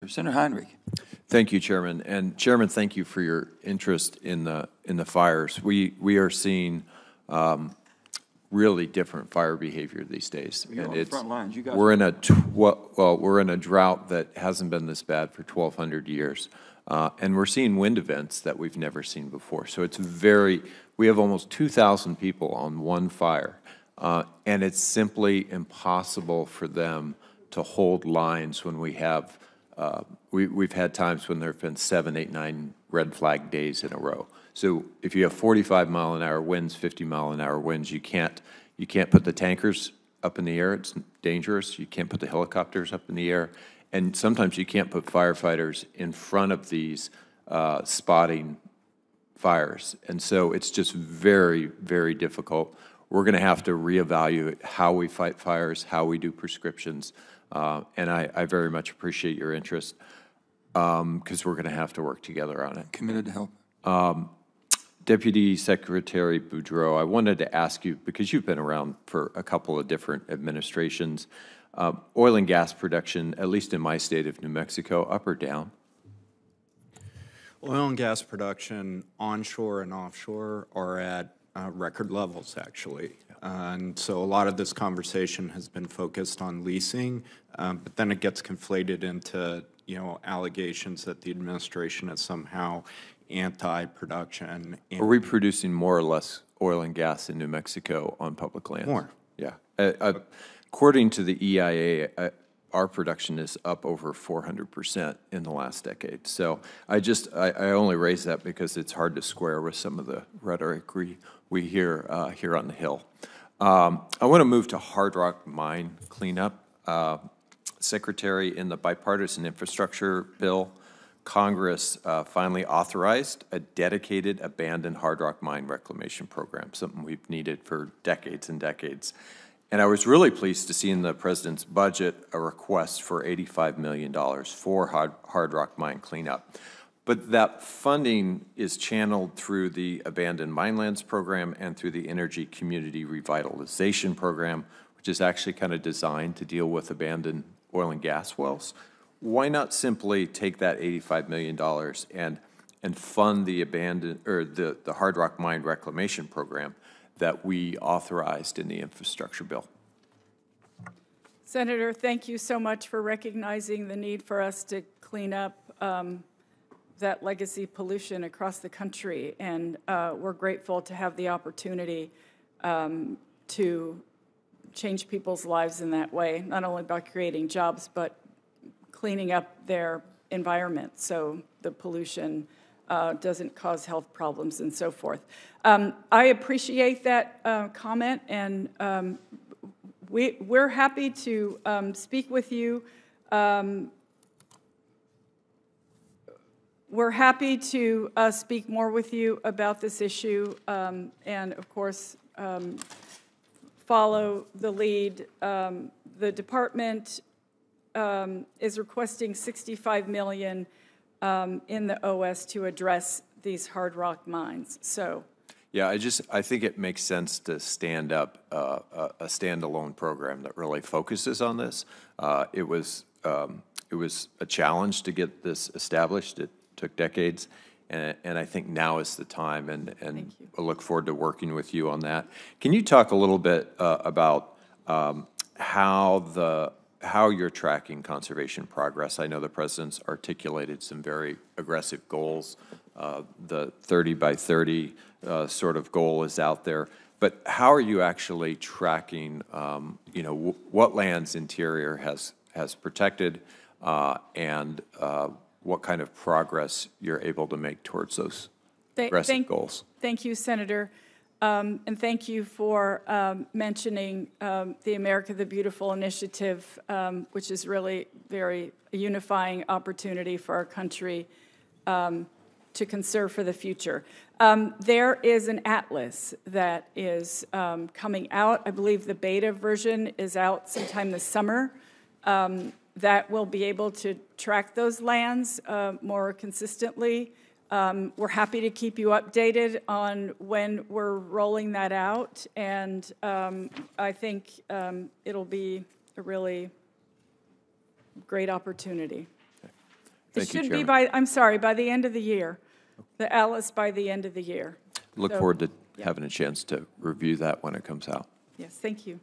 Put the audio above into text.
Senator Heinrich. Thank you, Chairman. And Chairman, thank you for your interest in the fires. We are seeing really different fire behavior these days. You're on the front lines. You guys we're in a we're in a drought that hasn't been this bad for 1,200 years, and we're seeing wind events that we've never seen before. So it's we have almost 2,000 people on one fire, and it's simply impossible for them to hold lines when we have. We've had times when there have been 7, 8, 9 red flag days in a row. So if you have 45-mile-an-hour winds, 50-mile-an-hour winds, you can't put the tankers up in the air. It's dangerous. You can't put the helicopters up in the air, and sometimes you can't put firefighters in front of these spotting fires. And so it's just very, very difficult. We're going to have to reevaluate how we fight fires, how we do prescriptions. And I very much appreciate your interest because we're going to have to work together on it. Committed to help. Deputy Secretary Boudreau, I wanted to ask you, because you've been around for a couple of different administrations, oil and gas production, at least in my state of New Mexico, up or down? Oil and gas production onshore and offshore are at record levels, actually. And so a lot of this conversation has been focused on leasing, but then it gets conflated into, allegations that the administration is somehow anti-production. Are we producing more or less oil and gas in New Mexico on public lands? More. Yeah. According to the EIA, our production is up over 400% in the last decade. So I only raise that because it's hard to square with some of the rhetoric we hear here on the Hill. I want to move to hard rock mine cleanup. Secretary, in the bipartisan infrastructure bill, Congress finally authorized a dedicated abandoned hard rock mine reclamation program, something we've needed for decades and decades. And I was really pleased to see in the President's budget a request for $85 million for hard rock mine cleanup. But that funding is channeled through the Abandoned Minelands Program and through the Energy Community Revitalization Program, which is actually kind of designed to deal with abandoned oil and gas wells. Why not simply take that $85 million and fund the the hard rock mine reclamation program that we authorized in the infrastructure bill? Senator, thank you so much for recognizing the need for us to clean up that legacy pollution across the country, and we're grateful to have the opportunity to change people's lives in that way, not only by creating jobs, but cleaning up their environment so the pollution doesn't cause health problems and so forth. I appreciate that comment, and we're happy to speak with you. We're happy to speak more with you about this issue and, of course, follow the lead. The department is requesting $65 million in the OS to address these hard rock mines. So, yeah, I think it makes sense to stand up a standalone program that really focuses on this. It was a challenge to get this established. It took decades, and I think now is the time, and I look forward to working with you on that. Can you talk a little bit about how you're tracking conservation progress? I know the President's articulated some very aggressive goals. The 30 by 30 sort of goal is out there. But how are you actually tracking, what lands Interior has protected and what kind of progress you're able to make towards those aggressive goals? Thank you, Senator. And thank you for mentioning the America the Beautiful initiative, which is really a unifying opportunity for our country to conserve for the future. There is an atlas that is coming out. I believe the beta version is out sometime this summer. That will be able to track those lands more consistently. We're happy to keep you updated on when we're rolling that out, and I think it'll be a really great opportunity. It Thank you, should be Chairman. I'm sorry, by the end of the year. The Atlas by the end of the year. Look So- forward to yeah. having a chance to review that when it comes out. Yes, thank you.